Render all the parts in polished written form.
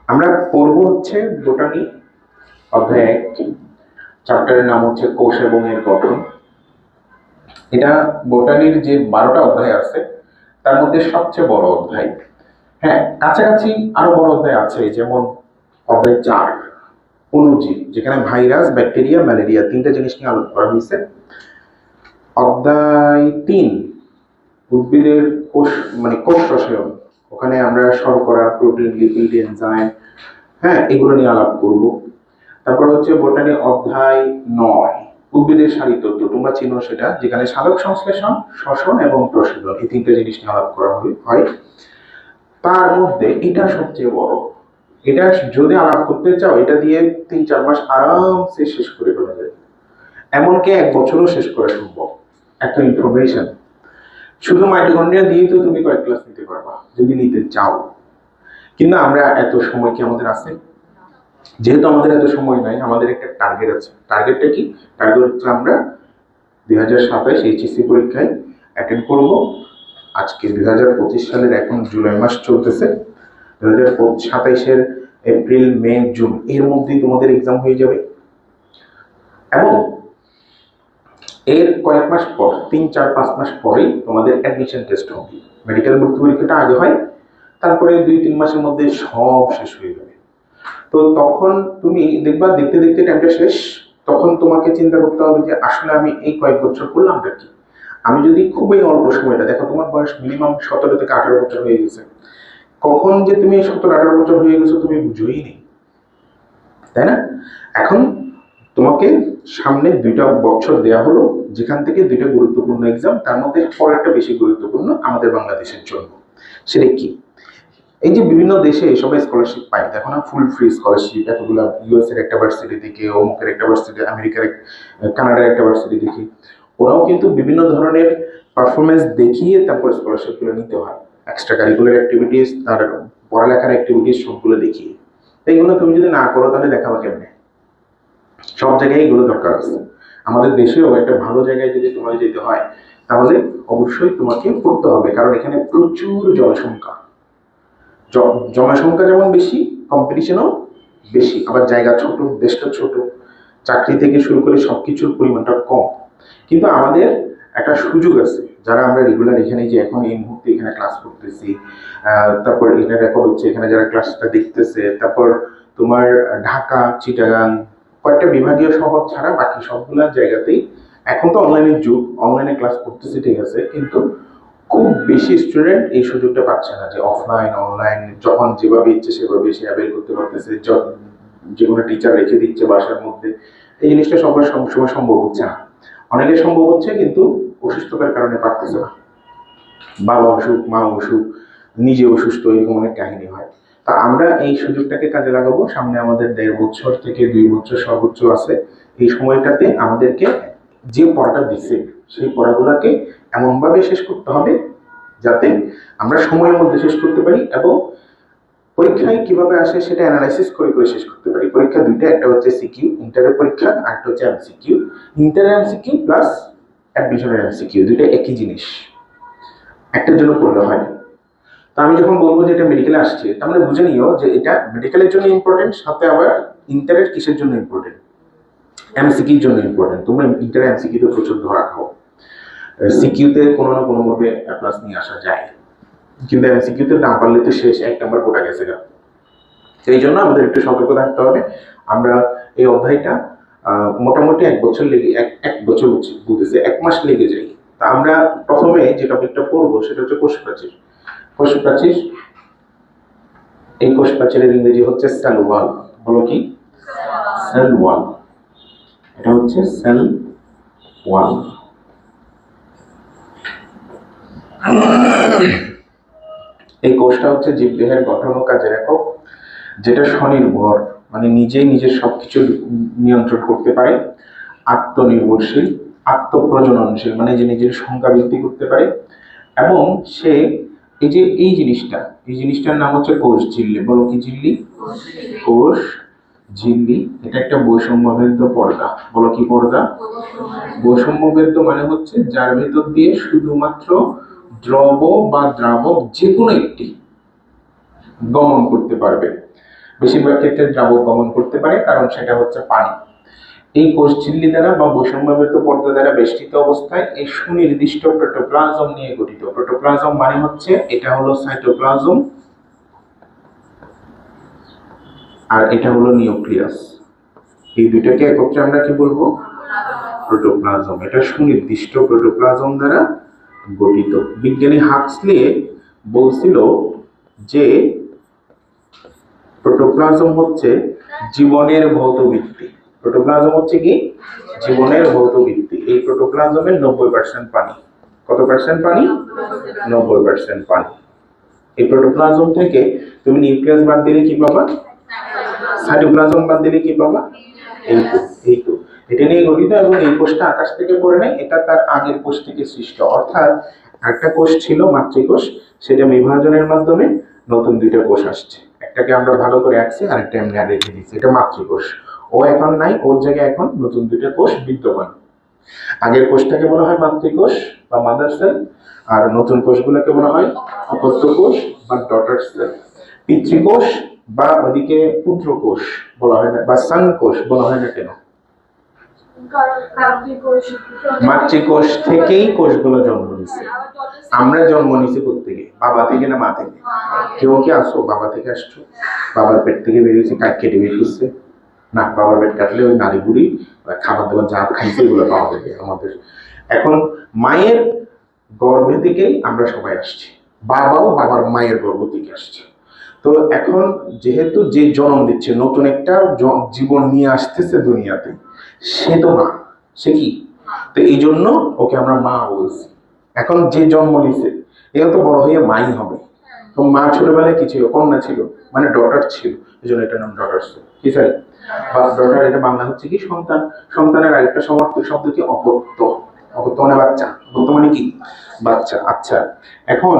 আমরা পড়ব হচ্ছে বোটানি অধ্যায় 1, চ্যাপ্টারের নাম হচ্ছে কোষ এবং এর গঠন। এটা বোটানির যে 12টা অধ্যায় আছে তার মধ্যে সবচেয়ে বড় অধ্যায়। হ্যাঁ, কাছাকাছি আরো বড় অধ্যায় আছে, যেমন অধ্যায় 4 অণুজীব, যেখানে ভাইরাস, ব্যাকটেরিয়া, ম্যালেরিয়া তিনটা জিনিস নিয়ে আলোচনা করা হয়েছে। অধ্যায় 3 উদ্ভিদের কোষ মানে কোষ রসায়ন, ওখানে আমরা শর্করা, প্রোটিন, লিপিড, এনজাইম, হ্যাঁ, এগুলো নিয়ে আলাপ করব। তারপর হচ্ছে বোটানি অধ্যায় 9 উদ্ভিদের সারিতত্ত্ব, তোমরা চিনো সেটা, যেখানে সালোক সংশ্লেষণ, শ্বসন এবং প্রশোধন এই তিনটা জিনিস নিয়ে আলাপ করা হয়। তার মধ্যে এটা সবচেয়ে বড়। এটা যদি আলাপ করতে চাও, এটা দিয়ে 3-4 মাস আরামসে শেষ করে ফেলা যায়, এমনকি 1 বছরও শেষ করা সম্ভব। এত ইনফরমেশন শুধু মাইটোকন্ড্রিয়া দিয়েই তো তুমি কয়েক ক্লাস নিতে পারবা যদি নিতে চাও। কিন্তু আমরা এত সময় কি আমাদের আছে? যেহেতু আমাদের এত সময় নাই, আমাদের একটা টার্গেট আছে। টার্গেটটা কি? টার্গেট হচ্ছে আমরা 2027 এইচএসসি পরীক্ষায় অ্যাটেন্ড করব। আজকে 2025 সালের এখন জুলাই মাস চলতেছে, 2027-এর এপ্রিল, মে, জুন এর মধ্যেই তোমাদের এক্সাম হয়ে যাবে। এবং এর কয়েক মাস পর, 3-4-5 মাস পরেই তোমাদের অ্যাডমিশন টেস্ট হবে। মেডিকেল ভর্তি পরীক্ষাটা আগে হয়, তারপরে 2-3 মাসের মধ্যে সব শেষ হয়ে যাবে। তো তখন তুমি দেখবা দেখতে দেখতে টাইমটা শেষ। তখন তোমাকে চিন্তা করতে হবে যে আসলে আমি এই কয়েক বছর করলামটা কি। আমি যদি খুবই অল্প সময়টা, দেখো তোমার বয়স মিনিমাম 17 থেকে 18 বছর হয়ে গেছে, কখন যে তুমি 17-18 বছর হয়ে গেছো তুমি বুঝোই নি, তাই না? এখন তোমাকে সামনে 2টা বছর দেয়া হলো, যেখান থেকে 2টা গুরুত্বপূর্ণ এক্সাম, তার মধ্যে পরেরটা বেশি গুরুত্বপূর্ণ আমাদের বাংলাদেশের জন্য। সেটা কি? এই যে বিভিন্ন দেশে সবাই স্কলারশিপ পায়, দেখো না, ফুল ফ্রি স্কলারশিপ, এতগুলো ইউএস এর একটা ভার্সিটি থেকে, অমুকের একটা ভার্সিটি, আমেরিকার, কানাডার একটা ভার্সিটি থেকে, ওরাও কিন্তু বিভিন্ন ধরনের পারফরমেন্স দেখিয়ে তারপর স্কলারশিপ গুলো নিতে হয়। এক্সট্রা কারিকুলার অ্যাক্টিভিটিস, তার পড়ালেখার অ্যাক্টিভিটিস সবগুলো দেখিয়ে। এইগুলো তুমি যদি না করো তাহলে দেখাবো কেমনে? সব জায়গায় এগুলো দরকার আছে। আমাদের দেশেও একটা ভালো জায়গায় যদি তোমাকে যেতে হয়, তাহলে অবশ্যই তোমাকে পড়তে হবে, কারণ এখানে প্রচুর জনসংখ্যা। জনসংখ্যা যেমন বেশি, কম্পিটিশনও বেশি, আবার জায়গা ছোট, দেশটা ছোট, চাকরি থেকে শুরু করে সবকিছুর পরিমাণটা কম। কিন্তু আমাদের একটা সুযোগ আছে, যারা আমরা রেগুলার এখানে, যে এখন এই মুহূর্তে এখানে ক্লাস করতেছি, তারপর এখানে রেকর্ড হচ্ছে, এখানে যারা ক্লাসটা দেখতেছে, তারপর তোমার ঢাকা, চিটাগাং, কয়েকটা বিভাগীয় শহর ছাড়া বাকি সবগুলা জায়গাতেই এখন তো অনলাইনের যুগ, অনলাইনে ক্লাস করতেছি, ঠিক আছে, কিন্তু খুব বেশি স্টুডেন্ট এই সুযোগটা পাচ্ছে না যে অফলাইন অনলাইন যখন যেভাবে ইচ্ছে সেভাবে সে অ্যাভেল করতে পারতেছে, যে কোনো টিচার রেখে দিচ্ছে বাসার মধ্যে। এই জিনিসটা সবার সবসময় সম্ভব হচ্ছে না। অনেকের সম্ভব হচ্ছে, কিন্তু অসুস্থতার কারণে পারতেছে না। বাবা অসুখ, মা অসুখ, নিজে অসুস্থ, এরকম অনেক কাহিনী হয়। তা আমরা এই সুযোগটাকে কাজে লাগাবো। সামনে আমাদের 1.5 বছর থেকে 2 বছর সর্বোচ্চ আছে। এই সময়টাতে আমাদেরকে যে পড়াটা দিচ্ছে সেই পড়াগুলোকে এমনভাবে শেষ করতে হবে যাতে আমরা সময়ের মধ্যে শেষ করতে পারি, এবং পরীক্ষায় কিভাবে আসে সেটা অ্যানালাইসিস করে করে শেষ করতে পারি। পরীক্ষা দুইটা, একটা হচ্ছে সিকিউ ইন্টারের পরীক্ষা, আর একটা হচ্ছে এমসিকিউ। ইন্টার এমসিকিউ প্লাস অ্যাডমিশনের এমসিকিউ দুইটা একই জিনিস, একটার জন্য পড়লে হয় না। তো আমি যখন বলবো যে এটা মেডিকেলে আসছে, তার মানে বুঝে নিও যে এটা মেডিকেলের জন্য ইম্পর্টেন্ট, সাথে আবার ইন্টারের কিসের জন্য ইম্পর্টেন্ট? এমসিকিউর জন্য ইম্পর্টেন্ট। তোমরা ইন্টার এমসিকিউতে প্রচুর ধরা খাও, সিকিউতে কোনো না কোনো ভাবে প্লাস নিয়ে আসা যায়, কিন্তু এমসিকিউতে না পারলে তো শেষ, 1 নাম্বার গোটা গেছে গা। এই জন্য আমাদের একটু সতর্ক থাকতে হবে। আমরা এই অধ্যায়টা মোটামুটি 1 বছর লেগে, এক বছর বুঝতেছে 1 মাস লেগে যায়। তা আমরা প্রথমে যে টপিকটা পড়বো সেটা হচ্ছে কোষ প্রাচীর। কোষ প্রাচীর, এই কোষ প্রাচীরের ইংরেজি হচ্ছে সেল ওয়াল। বলো কি? Cell wall. এটা হচ্ছে সেল ওয়াল। এই কোষটা হচ্ছে জীবদেহের গঠন ও কাজের একক, যেটা স্বনির্ভর, মানে নিজেই নিজের সবকিছু নিয়ন্ত্রণ করতে পারে, আত্মনির্ভরশীল, আত্মপ্রজননশীল, মানে যে নিজের সংখ্যা বৃদ্ধি করতে পারে, এবং সে এই জিনিসটার নাম হচ্ছে কোষ ঝিল্লি। বলো কি ঝিল্লি? কোষ ঝিল্লি। এটা একটা বৈষম্যভেদ্য পর্দা। বলো কি পর্দা? বৈষম্যভেদ্য মানে হচ্ছে যার ভেতর দিয়ে শুধুমাত্র দ্রব বা দ্রাবক যে কোনো একটি গমন করতে পারবে। বেশিরভাগ ক্ষেত্রে দ্রাবক গমন করতে পারে, কারণ সেটা হচ্ছে পানি। এই কোষ ঝিল্লি দ্বারা বা বৈষম্যবৃত পর্দা দ্বারা বেষ্টিত অবস্থায় এই সুনির্দিষ্ট প্রোটোপ্লাজম নিয়ে গঠিত। প্রোটোপ্লাজম মানে হচ্ছে, এটা হলো সাইটোপ্লাজম আর এটা হলো নিউক্লিয়াস। এই দুইটাকে একত্রে আমরা কি বলবো? প্রোটোপ্লাজম। এটা সুনির্দিষ্ট প্রোটোপ্লাজম দ্বারা গঠিত। বিজ্ঞানী হাক্সলি বলছিল যে প্রোটোপ্লাজম হচ্ছে জীবনের ভৌত ভিত্তি। প্রোটোপ্লাজম হচ্ছে কি? জীবনের ভৌত ভিত্তি। এই প্রোটোপ্লাজমের 90% পানি। কত পার্সেন্ট পানি? 90% পানি। এই প্রোটোপ্লাজম থেকে তুমি নিউক্লিয়াস বাদ দিলে কি পাবা? সাইটোপ্লাজম বাদ দিলে কি পাবা? এই তো এটা নিয়ে গঠিত। এবং এই কোষটা আকাশ থেকে পড়ে নাই, এটা তার আগের কোষ থেকে সৃষ্ট। অর্থাৎ একটা কোষ ছিল মাতৃকোষ, সেটা বিভাজনের মাধ্যমে নতুন দুইটা কোষ আসছে। একটাকে আমরা ভালো করে আঁকছি, আরেকটা এমনি আর রেখে দিচ্ছি, এটা মাতৃকোষ। ও এখন নাই, ওর জায়গায় এখন নতুন দুইটা কোষ বিদ্যমান। আগের কোষটাকে বলা হয় মাতৃকোষ বা মাদার সেল, আর নতুন কোষগুলোকে বলা হয় অপত্য কোষ বা ডটার সেল। পিতৃকোষ বা ওদিকে পুত্র কোষ বলা হয় না, বা সান কোষ বলা হয় না কেন? মাতৃকোষ থেকেই কোষগুলো জন্ম নিচ্ছে। আমরা জন্ম নিছি কোত্থেকে? বাবা থেকে না মা থেকে? কেউ কি আসো বাবা থেকে আসছো? বাবার পেট থেকে বেরিয়েছে, কাঠ কেটে বের করছে না? বাবার পেট কাটলে ওই নারী বুড়ি খাবার দাবার যা খাইছে এগুলো পাওয়া যাবে আমাদের। এখন মায়ের গর্ভে থেকেই আমরা সবাই আসছি, বাবাও বাবার মায়ের গর্ভ থেকে আসছে। তো এখন যেহেতু যে জন্ম দিচ্ছে, নতুন একটা জীবন নিয়ে আসতেছে দুনিয়াতে, সে তো মা, সে কি? তো এই জন্য ওকে আমরা মা বলছি। এখন যে জন্ম নিছে এও তো বড় হয়ে মাই হবে। তো মা ছোটবেলায় কি ছিল? কন্যা ছিল, মানে ডটার ছিল, এই জন্য এটার নাম ডটার ছিল। কি স্যার? বা ডটার, এটা বাংলা হচ্ছে কি? সন্তান। সন্তানের আরেকটা সমার্থক শব্দ কি? অপত্য। অপত্য মানে বাচ্চা। অপত্য মানে কি? বাচ্চা। আচ্ছা, এখন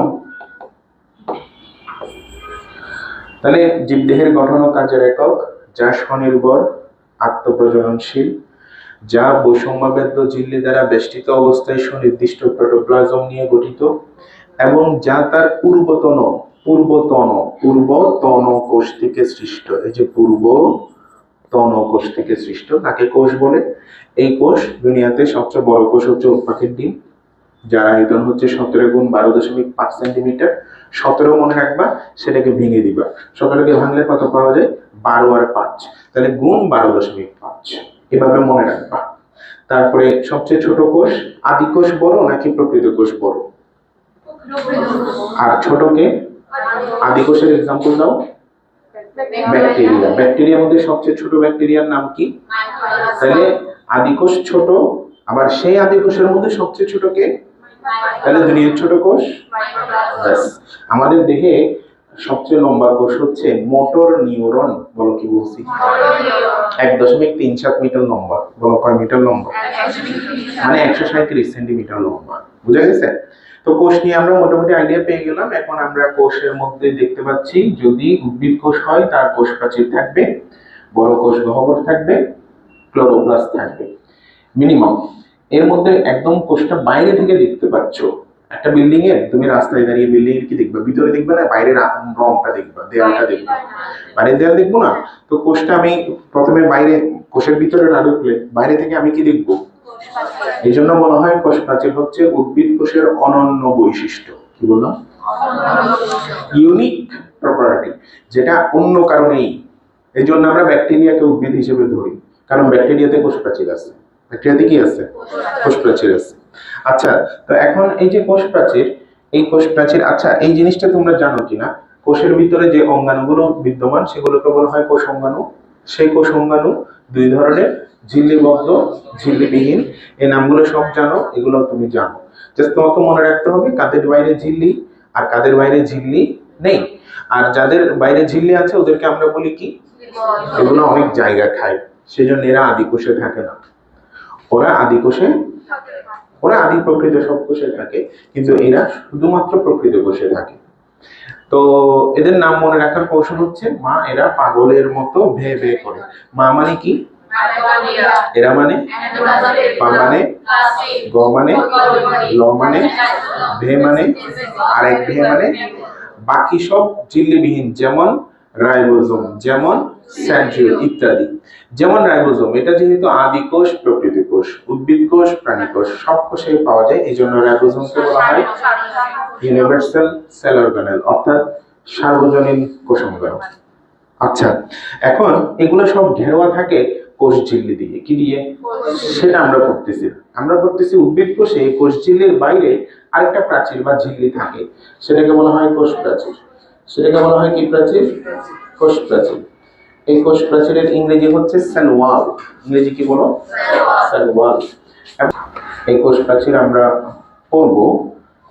তাহলে জীবদেহের গঠন ও কাজের একক, যা স্বনির্ভর, আত্মপ্রজননশীল, যা বৈষম্যবেদ্য ঝিল্লি দ্বারা বেষ্টিত অবস্থায় সুনির্দিষ্ট প্রোটোপ্লাজম নিয়ে গঠিত, এবং যা তার পূর্বতন কোষ থেকে সৃষ্ট। এই যে পূর্বতন কোষ থেকে সৃষ্ট, তাকে কোষ বলে। এই কোষ দুনিয়াতে সবচেয়ে বড় কোষ হচ্ছে উট পাখির ডিম, যার আয়তন হচ্ছে 17 × 12.5 সেন্টিমিটার। 17 মনে রাখবা, সেটাকে ভেঙে দিবা। 17কে ভাঙলে কত পাওয়া যায়? 12 আর 5, তাহলে গুণ 12.5, এভাবে মনে রাখবা। তারপরে সবচেয়ে ছোট কোষ, আদি কোষ বড় নাকি প্রকৃত কোষ বড়? আর ছোটকে? আদি কোষের এক্সাম্পল দাও। ব্যাকটেরিয়া। ব্যাকটেরিয়ার মধ্যে সবচেয়ে ছোট ব্যাকটেরিয়ার নাম কি? তাহলে আদি কোষ ছোট, আবার সেই আদি কোষের মধ্যে সবচেয়ে ছোট কে? তাহলে দুনিয়ার ছোট কোষ। আমাদের দেহে সবচেয়ে লম্বা কোষ হচ্ছে মোটর নিউরন। বলো কি বলছি? 1.37 মিটার লম্বা। বলো কয় মিটার লম্বা? মানে 137 সেন্টিমিটার লম্বা। বুঝা গেছে? তো কোষ নিয়ে আমরা মোটামুটি আইডিয়া পেয়ে গেলাম। এখন আমরা কোষের মধ্যে দেখতে পাচ্ছি, যদি উদ্ভিদ কোষ হয় তার কোষ প্রাচীর থাকবে, বড় কোষ গহ্বর থাকবে, ক্লোরোপ্লাস্ট থাকবে মিনিমাম। এর মধ্যে একদম কোষটা বাইরে থেকে দেখতে পাচ্ছ। একটা বিল্ডিং এর, তুমি রাস্তায় দাঁড়িয়ে বিল্ডিং এর কি দেখবে? ভিতরে দেখবে না, বাইরের রংটা দেখবে, দেয়ালটা দেখবে। বাইরের দেয়াল দেখবো না, তো কোষটা আমি প্রথমে বাইরে, কোষের ভিতরে না ঢুকলে বাইরে থেকে আমি কি দেখবো? এই জন্য বলা হয় কোষ প্রাচীর হচ্ছে উদ্ভিদ কোষের অনন্য বৈশিষ্ট্য। কি বললাম? ইউনিক প্রপার্টি, যেটা অন্য কারণেই। এই জন্য আমরা ব্যাকটেরিয়াকে উদ্ভিদ হিসেবে ধরি, কারণ ব্যাকটেরিয়াতে কোষ প্রাচীর আছে। ব্যাকটেরিয়াতে কি আছে? কোষ প্রাচীর আছে। আচ্ছা, তো এখন এই যে কোষ প্রাচীর, এই কোষ প্রাচীর, আচ্ছা এই জিনিসটা তোমরা জানো কিনা? কোষের ভিতরে যে অঙ্গাণুগুলো বিদ্যমান সেগুলোকে বলা হয় কোষ অঙ্গাণু। সেই কোষ অঙ্গাণু দুই ধরনের, ঝিল্লিবদ্ধ, ঝিল্লিবিহীন। এই নামগুলো সব জানো, এগুলো তুমি জানো। জাস্ট তোমাকে মনে রাখতে হবে কাদের বাইরে ঝিল্লি আর কাদের বাইরে ঝিল্লি নেই। আর যাদের বাইরে ঝিল্লি আছে ওদেরকে আমরা বলি কি? এগুলো অনেক জায়গা খায়, সেজন্য এরা আদি কোষে থাকে না। ওরা আদি কোষে, ওরা আদি প্রকৃত সব কোষে থাকে, কিন্তু এরা শুধুমাত্র প্রকৃত কোষে থাকে। তো এদের নাম মনে রাখার কৌশল হচ্ছে, মা এরা পাগলের মতো ভে ভে করে। মা মানে কি? এরা মানে, পা মানে, গ মানে, ল মানে, ভে মানে, আরেক ভে মানে। বাকি সব ঝিল্লিবিহীন, যেমন রাইবোজোম, যেমন সেন্ট্রিওল ইত্যাদি। যেমন রাইবোজোম, এটা যেহেতু আদি কোষ, প্রকৃতি কোষ, উদ্ভিদ কোষ, প্রাণী কোষ, সব কোষে পাওয়া যায়, এই জন্য রাইবোজোমকে বলা হয় ইউনিভার্সাল সেল অর্গানেল, অর্থাৎ সার্বজনীন কোষাঙ্গ। আচ্ছা, এখন এগুলো সব ঘেরোয়া থাকে কোষ ঝিল্লি দিয়ে। কি দিয়ে? সেটা আমরা পড়তেছি উদ্ভিদ কোষে কোষ ঝিল্লির বাইরে আরেকটা প্রাচীর বা ঝিল্লি থাকে, সেটাকে বলা হয় কোষ প্রাচীর। সেটাকে বলা হয় কি প্রাচীর? কোষ প্রাচীর। এই কোষ প্রাচীরের ইংরেজি হচ্ছে সেল ওয়াল। ইংরেজি কি বলো? Cell wall. এই কোষ প্রাচীর আমরা পড়ব,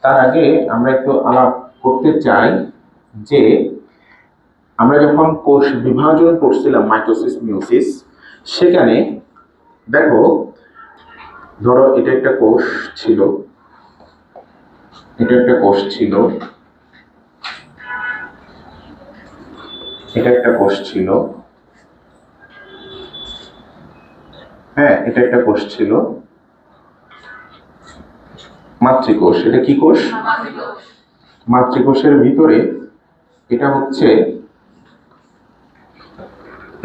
তার আগে আমরা একটু আলাপ করতে চাই যে আমরা যখন কোষ বিভাজন করছিলাম মাইটোসিস মিওসিস, সেখানে দেখো, ধরো এটা একটা কোষ ছিল, এটা একটা কোষ ছিল, এটা একটা কোষ ছিল, হ্যাঁ এটা একটা কোষ ছিল, মাতৃকোষ। এটা কি কোষ? মাতৃকোষের ভিতরে এটা হচ্ছে,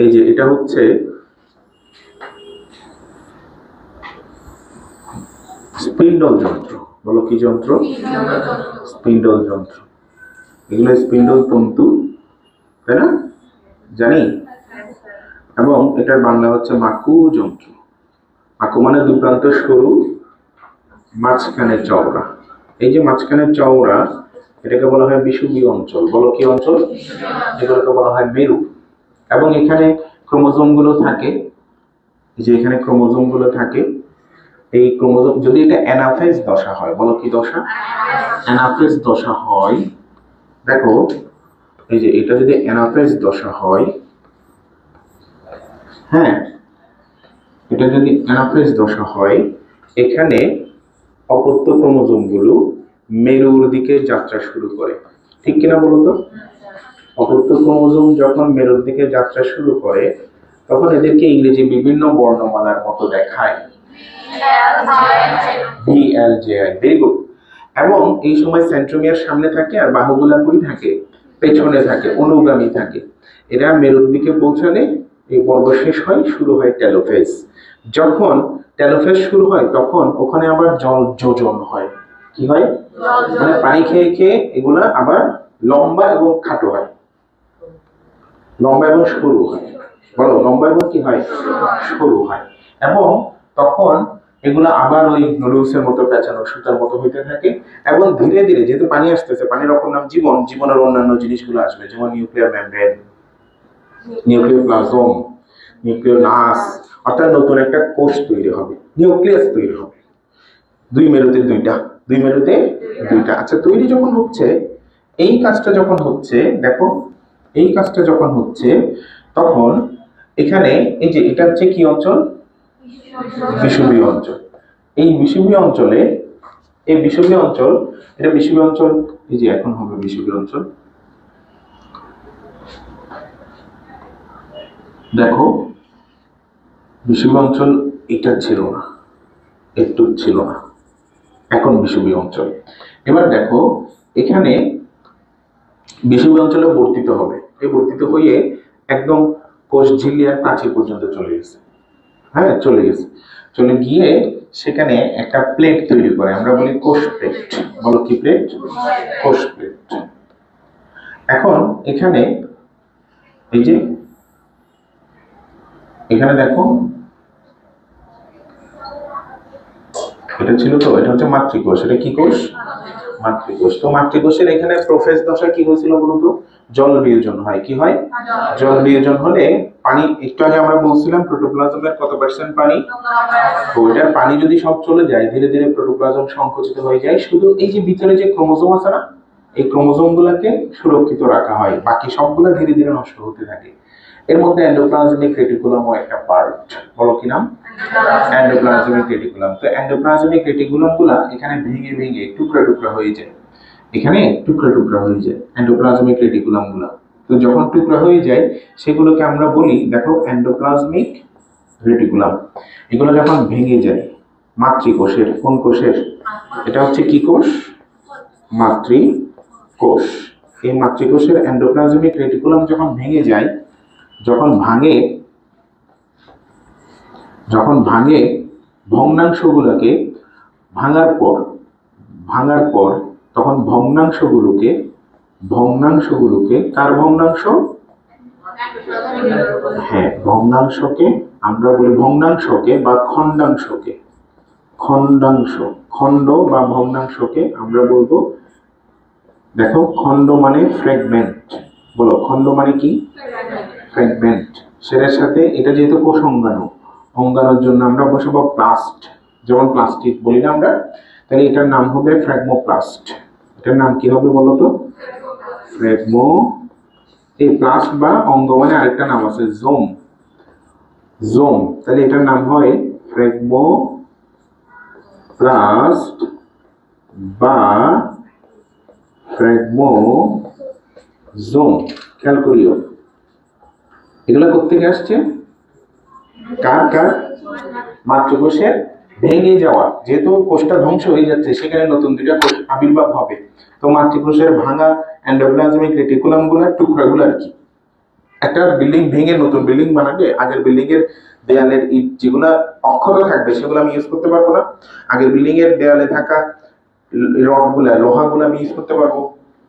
এই যে এটা হচ্ছে স্পিন্ডল যন্ত্র। বলো কি যন্ত্র? স্পিন্ডল যন্ত্র। এগুলো স্পিন্ডল তন্তু, তাই না? জানি। এবং এটার বাংলা হচ্ছে মাকু যন্ত্র। মাকু মানে দুপ্রান্ত সরু, মাঝখানে চওড়া। এই যে মাঝখানে চওড়া, এটাকে বলা হয় বিষুবীয় অঞ্চল। বলো কি অঞ্চল? এগুলোকে বলা হয় মেরু। এবং এখানে ক্রোমোজোম গুলো থাকে, যে এখানে ক্রোমোজোম গুলো থাকে। এই ক্রোমোজোম, যদি এটা অ্যানাফেজ দশা হয়, বলো কি দশা? অ্যানাফেজ দশা হয়। দেখো, এই যে এটা যদি অ্যানাফেজ দশা হয়, হ্যাঁ এটা যদি অ্যানাফেজ দশা হয়, এখানে অপত্য ক্রোমোজোম গুলো মেরুর দিকে যাত্রা শুরু করে। ঠিক কিনা বলো তো? অপত্য ক্রোমোজোম যখন মেরুর দিকে যাত্রা শুরু করে, তখন এদেরকে ইংরেজি বিভিন্ন বর্ণমালার মতো দেখায়, VLJI। Very good. এবং এই সময় সেন্ট্রোমিয়ার সামনে থাকে, আর বাহুগুলা কই থাকে? পেছনে থাকে, অনুগামী থাকে। এরা মেরুর দিকে পৌঁছালে এই পর্ব শেষ হয়, শুরু হয় টেলোফেজ। যখন টেলোফেজ শুরু হয়, তখন ওখানে আবার জল যোজন হয়। কি হয়? মানে পানি খেয়ে খেয়ে এগুলা আবার লম্বা এবং খাটো হয়, লম্বা এবং সরু হয়। বলো, লম্বা এবং কি হয়? সরু হয়। এবং তখন এগুলো আবার ওই নুডলসের মতো পেঁচানো সুতার মতো হইতে থাকে। এবং ধীরে ধীরে, যেহেতু পানি আসতেছে, পানির অপর নাম জীবন, জীবনের অন্যান্য জিনিসগুলো আসবে, যেমন নিউক্লিয়ার মেমব্রেন, নিউক্লিওপ্লাজম, নিউক্লিওলাস, অর্থাৎ নতুন একটা কোষ তৈরি হবে, নিউক্লিয়াস তৈরি হবে। দুই মেরুতে দুইটা। আচ্ছা, তৈরি যখন হচ্ছে, এই কাজটা যখন হচ্ছে, দেখো এই কাজটা যখন হচ্ছে, তখন এখানে এই যে এটা হচ্ছে কি অঞ্চল? বিষুবীয় অঞ্চল। এই বিষুবীয় অঞ্চলে, এই বিষুবীয় অঞ্চল, এটা বিষুবীয় অঞ্চল, এই যে এখন হবে বিষুবীয় অঞ্চল। দেখো, বিষুবীয় অঞ্চল এটা ছিল না, একটু ছিল না, এখন বিষুবীয় অঞ্চল। এবার দেখো, এখানে বিষুবীয় অঞ্চলে বর্তিত হবে, এই বর্তিত হয়ে একদম কোষ ঝিল্লি আর প্রাচীর পর্যন্ত চলে গেছে। হ্যাঁ, চলে গিয়ে সেখানে একটা প্লেট তৈরি করে, আমরা বলি কোষ প্লেট। বলো কি প্লেট? কোষ প্লেট। এখন এখানে এই যে এখানে দেখো, এটা ছিল তো, এটা হচ্ছে মাতৃকোষ। এটা কি কোষ? মাতৃকোষ। তো মাতৃকোষের এখানে প্রোফেজ দশা কি হয়েছিল বলতো? জল বিয়োজন হয়। কি হয়? জল বিয়োজন হলে পানি, একটু আগে আমরা বলছিলাম প্রোটোপ্লাজমের কত পার্সেন্ট পানি? তো ওইটার পানি যদি সব চলে যায়, ধীরে ধীরে প্রোটোপ্লাজম সংকুচিত হয়ে যায়। শুধু এই যে ভিতরে যে ক্রোমোজোম আছে না, এই ক্রোমোজোম গুলাকে সুরক্ষিত রাখা হয়, বাকি সবগুলা ধীরে ধীরে নষ্ট হতে থাকে। এর মধ্যে এন্ডোপ্লাজমিক রেটিকুলামও একটা পার্ট। বলো কি নাম? Endoplasmic reticulum. তো এন্ডোপ্লাজমিক রেটিকুলাম গুলা এখানে ভেঙে ভেঙে টুকরা টুকরা হয়ে যায়, এখানে টুকরা টুকরা হয়ে যায় এন্ডোপ্লাজমিক রেটিকুলাম গুলা। তো যখন টুকরা হয়ে যায়, সেগুলোকে আমরা বলি, দেখো এন্ডোপ্লাজমিক রেটিকুলাম। এগুলো যখন ভেঙে যায় মাতৃকোষের, কোন কোষের? এটা হচ্ছে কি কোষ? মাতৃকোষ। এই মাতৃকোষের এন্ডোপ্লাজমিক রেটিকুলাম যখন ভেঙে যায়, যখন ভাঙে ভগ্নাংশগুলোকে ভাঙার পর তখন ভগ্নাংশগুলোকে কার ভগ্নাংশ? হ্যাঁ, ভগ্নাংশকে আমরা বলি ভগ্নাংশকে বা খণ্ড বা ভগ্নাংশকে আমরা বলবো, দেখো খণ্ড মানে ফ্র্যাগমেন্ট, বলো খণ্ড মানে কি? ফ্র্যাগমেন্ট। সেটার সাথে এটা যেহেতু কোষ অঙ্গাণুর জন্য আমরা বসাবো প্লাস্ট, যেমন প্লাস্টিক বলি না আমরা, তাহলে এটার নাম হবে ফ্র্যাগমোপ্লাস্ট। এটার নাম কি হবে বলো তো? ফ্র্যাগমো। এই প্লাস্ট বা অঙ্গ মানে আরেকটা নাম আছে জোম, তাহলে এটার নাম হয় ফ্র্যাগমোপ্লাস্ট বা ফ্র্যাগমোজোম। খেয়াল করিও, এগুলা কোত্থেকে আসছে? কার? মাতৃকোষের ভেঙে যাওয়া, যেহেতু কোষটা ধ্বংস হয়ে যাচ্ছে সেখানে নতুন দুইটা কোষ আবির্ভাব হবে। তো মাতৃকোষের ভাঙা এন্ডোপ্লাজমিক রেটিকুলাম গুলার টুকরাগুলো আর কি, একটা বিল্ডিং ভেঙে নতুন বিল্ডিং বানাবে, আগের বিল্ডিং এর দেয়ালের ইট যেগুলা অক্ষত থাকবে সেগুলো আমি ইউজ করতে পারবো না, আগের বিল্ডিং এর দেয়ালে থাকা রডগুলা লোহাগুলো আমি ইউজ করতে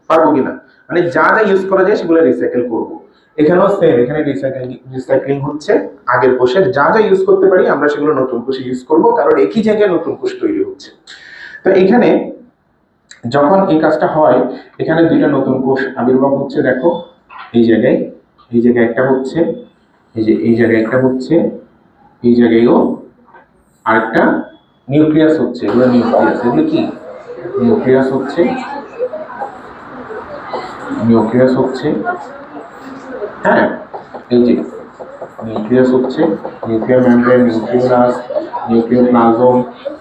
পারবো কিনা, মানে যা ইউজ করা যায় সেগুলো রিসাইকেল করব। এখানেও সেম, এখানে রিসাইক্লিং হচ্ছে, আগের কোষের যা ইউজ করতে পারি আমরা সেগুলো নতুন কোষে ইউজ করব, কারণ একই জায়গায় নতুন কোষ তৈরি হচ্ছে। তো এখানে যখন এই কাজটা হয়, এখানে দুইটা নতুন কোষ আবির্ভাব হচ্ছে। দেখো এই জায়গায় একটা হচ্ছে, এই জায়গায় একটা হচ্ছে, এই জায়গায়ও আরেকটা নিউক্লিয়াস হচ্ছে। এগুলো কি? নিউক্লিয়াস হচ্ছে, হ্যাঁ, এই যে নিউক্লিয়াস হচ্ছে, নিউক্লিয়ার মেমব্রেন, নিউক্লিওপ্লাজম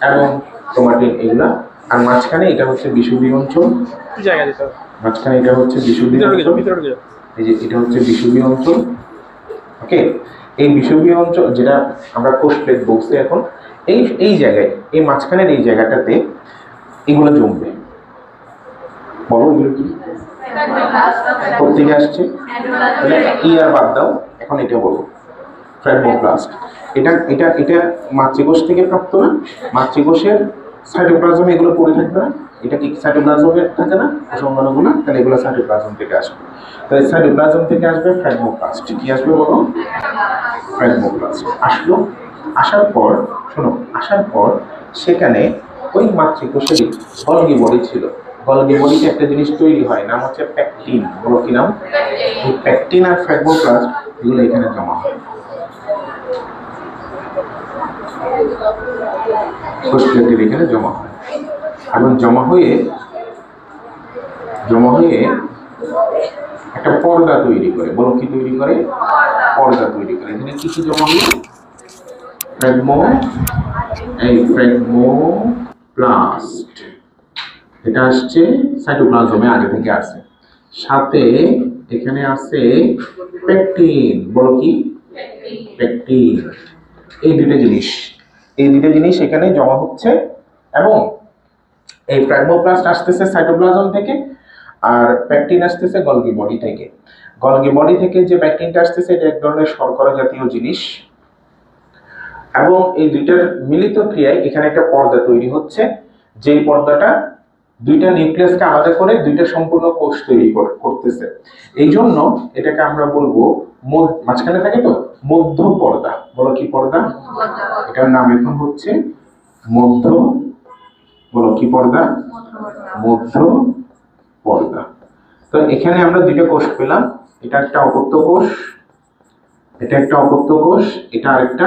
এবং ক্রোমাটিন, এগুলা। আর মাঝখানে এটা হচ্ছে বিষুবীয় অঞ্চল, মাঝখানে এটা হচ্ছে বিষুবীয় অঞ্চল, এই যে এটা হচ্ছে বিষুবীয় অঞ্চল। ওকে, এই বিষুবীয় অঞ্চল যেটা আমরা কোষ প্লেট বলছি এখন, এই জায়গায়, এই মাঝখানের এই জায়গাটাতে এগুলো জমবে। বলো এগুলো কি? কোথেকে আসছে? ই আর বাদ দাও, এখন এটা বলো, ফ্র্যাগমোপ্লাস্ট। এটা মাতৃকোষ থেকে প্রাপ্ত না? মাতৃকোষের সাইটোপ্লাজম এগুলো পড়ে থাকবে না? এটা কি সাইটোপ্লাজমে থাকে না কোষাঙ্গগুলো? তাহলে এগুলো সাইটোপ্লাজম থেকে আসবে। তাহলে সাইটোপ্লাজম থেকে আসবে ফ্র্যাগমোপ্লাস্ট। কি আসবে বলো? ফ্র্যাগমোপ্লাস্ট আসলো। আসার পর সেখানে ওই মাতৃকোষেরই গলগি বডি ছিল। গলগি বডিতে একটা জিনিস তৈরি হয়, নাম হচ্ছে প্যাকটিন। বলো কি নাম? এই প্যাকটিন আর ফ্র্যাগমোপ্লাস্ট এগুলো এখানে জমা হয়, কোষ প্লেটের এখানে জমা হয়, এবং জমা হয়ে একটা পর্দা তৈরি করে। বলো কি তৈরি করে? পর্দা তৈরি করে। এখানে কি জমা হলো? ফ্র্যাগমোপ্লাস্ট। এটা আসছে সাইটোপ্লাজমে, আগে থেকে আসছে। সাথে এখানে আছে পেকটিন। বলো কি? পেকটিন। এই দুটো জিনিস এখানে জমা হচ্ছে, এবং এই ফ্র্যাগমোপ্লাস্ট আসতেছে সাইটোপ্লাজম থেকে, আর পেকটিন আসতেছে গলগি বডি থেকে। গলগি বডি থেকে যে পেকটিনটা আসতেছে এটা এক ধরনের শর্করা জাতীয় জিনিস, এবং এই দুইটার মিলিত ক্রিয়ায় এখানে একটা পর্দা তৈরি হচ্ছে, যেই পর্দাটা দুইটা নিউক্লিয়াসকে আলাদা করে দুইটা সম্পূর্ণ কোষ তৈরি করতেছে। এই জন্য এটাকে আমরা বলবো, মাঝখানে থাকে তো মধ্য পর্দা। বলো কি পর্দা? এটার নাম এখন হচ্ছে মধ্য। বলো কি পর্দা? মধ্য পর্দা। তো এখানে আমরা দুইটা কোষ পেলাম, এটা একটা অপত্য কোষ, এটা একটা অপত্য কোষ, এটা আরেকটা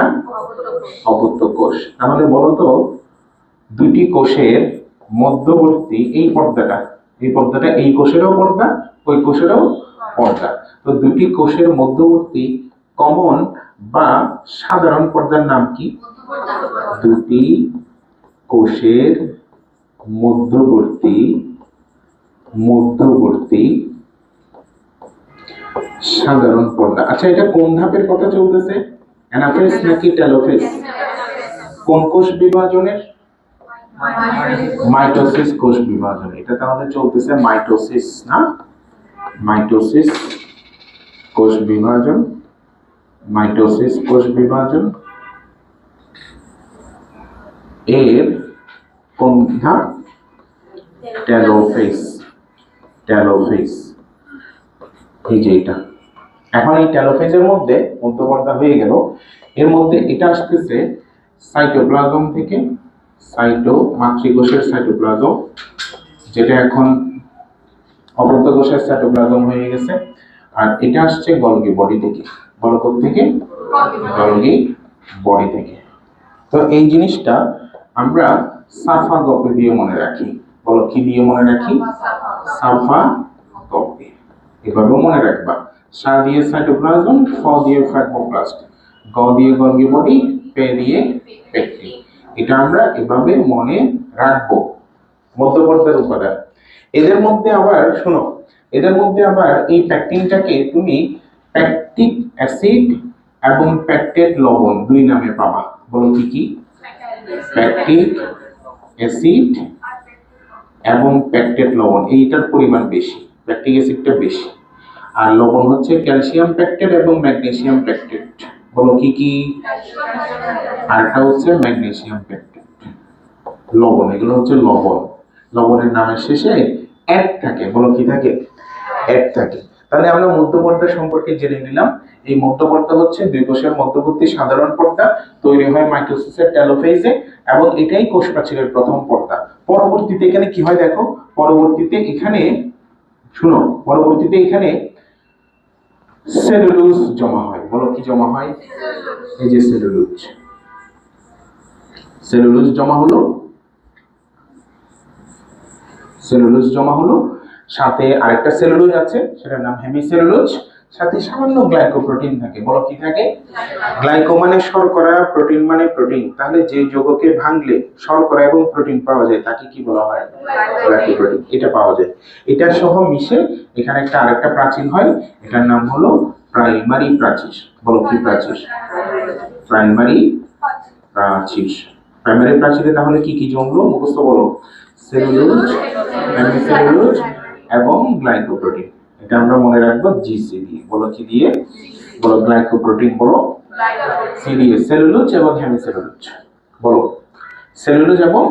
অপত্য কোষ। তাহলে বলো তো, দুটি কোষের মধ্যবর্তী এই পর্দাটা এই কোষেরও পর্দা, ওই কোষেরও পর্দা। তো দুটি কোষের মধ্যবর্তী কমন বা সাধারণ পর্দার নাম কি? দুটি কোষের মধ্যবর্তী সাধারণ পর্দা। আচ্ছা, এটা কোন ধাপের কথা চলতেছে? অ্যানাফেজ নাকি টেলোফেজ? কোন কোষ বিভাজনের? মাইটোসিস কোষ বিভাজন। এটা তাহলে চলতেছে মাইটোসিস না? মাইটোসিস কোষ বিভাজন, মাইটোসিস কোষ বিভাজন এর কোন ধাপ? টেলোফেজ। টেলোফেজ এই যে এটা। এখন এই টেলোফেজের মধ্যে মধ্যপর্দা হয়ে গেল, এর মধ্যে এটা আসতেছে সাইটোপ্লাজম থেকে, মাতৃকোষের সাইটোপ্লাজম, যেটা এখন অপত্য কোষের সাইটোপ্লাজম হয়ে গেছে। আর এটা আসছে গলগি বডি থেকে। বলো কোথা থেকে? গলগি বডি থেকে। তো এই জিনিসটা আমরা সাফা গপে দিয়ে মনে রাখি। বলো কি দিয়ে মনে রাখি? সাফা গপে। এভাবে মনে রাখবা। সা দিয়ে সাইটোপ্লাজম, ফ দিয়ে ফ্যাগমোপ্লাস্ট, গ দিয়ে গলগি বডি, পে দিয়ে পেকটিন। এটা আমরা এভাবে মনে রাখবো। মধ্যপর্দার উপাদান। এদের মধ্যে আবার শোনো, এদের মধ্যে আবার এই পেকটিনটাকে তুমি প্যাকটিক অ্যাসিড এবং প্যাকটেট লবণ দুই নামে পাবা। বলো কি কি? প্যাকটিক অ্যাসিড এবং প্যাকটেট লবণ। এইটার পরিমাণ বেশি, প্যাকটিক অ্যাসিডটা বেশি, আর লবণ হচ্ছে ক্যালসিয়াম প্যাকটেট এবং ম্যাগনেসিয়াম প্যাকটেট। বলো কি কি? আরটা হচ্ছে ম্যাগনেসিয়াম প্যাকটেট। লবণ, এগুলো হচ্ছে লবণ। লবণের নামের শেষে এক থাকে। বলো কি থাকে? এক থাকে। তাহলে আমরা মধ্যপর্দা সম্পর্কে জেনে নিলাম। এই মধ্যপর্দা হচ্ছে দুই কোষের মধ্যবর্তী সাধারণ পর্দা, তৈরি হয় মাইটোসিসের টেলোফেজে, এবং এটাই কোষ প্রাচীরের প্রথম পর্দা। পরবর্তীতে এখানে কি হয় দেখো, পরবর্তীতে এখানে শুনো, পরবর্তীতে এখানে সেলুলোজ জমা হয়। বলো কি জমা হয়? এই যে সেলুলোজ। সেলুলোজ জমা হলো, সেলুলোজ জমা হলো, সাথে আরেকটা সেলুলোজ আছে, সেটার নাম হেমিসেলুলোজ, সাথে সামান্য গ্লাইকোপ্রোটিন থাকে। বলো কি থাকে? গ্লাইকো মানে শর্করা, প্রোটিন মানে প্রোটিন। তাহলে যে যৌগকে ভাঙলে শর্করা এবং প্রোটিন পাওয়া যায় তাকে কি বলা হয়? গ্লাইকোপ্রোটিন। এটা পাওয়া যায়। এটা সহ মিশে এখানে একটা আরেকটা প্রাচীর হয়, এটার নাম হলো প্রাইমারি প্রাচীর। বলো কি প্রাচীর? প্রাইমারি প্রাচীর। প্রাইমারি প্রাচীরে তাহলে কি কি জমলো মুখস্থ বলো? সেলুলোজ, হেমিসেলুলোজ এবং গ্লাইকোপ্রোটিন। এটা আমরা মনে রাখবো জিসি দিয়ে। বলো কি দিয়ে? বলো গ্লাইকোপ্রোটিন। বলো সি দিয়ে সেলুলোজ এবং হেমিসেলুলোজ। বলো সেলুলোজ এবং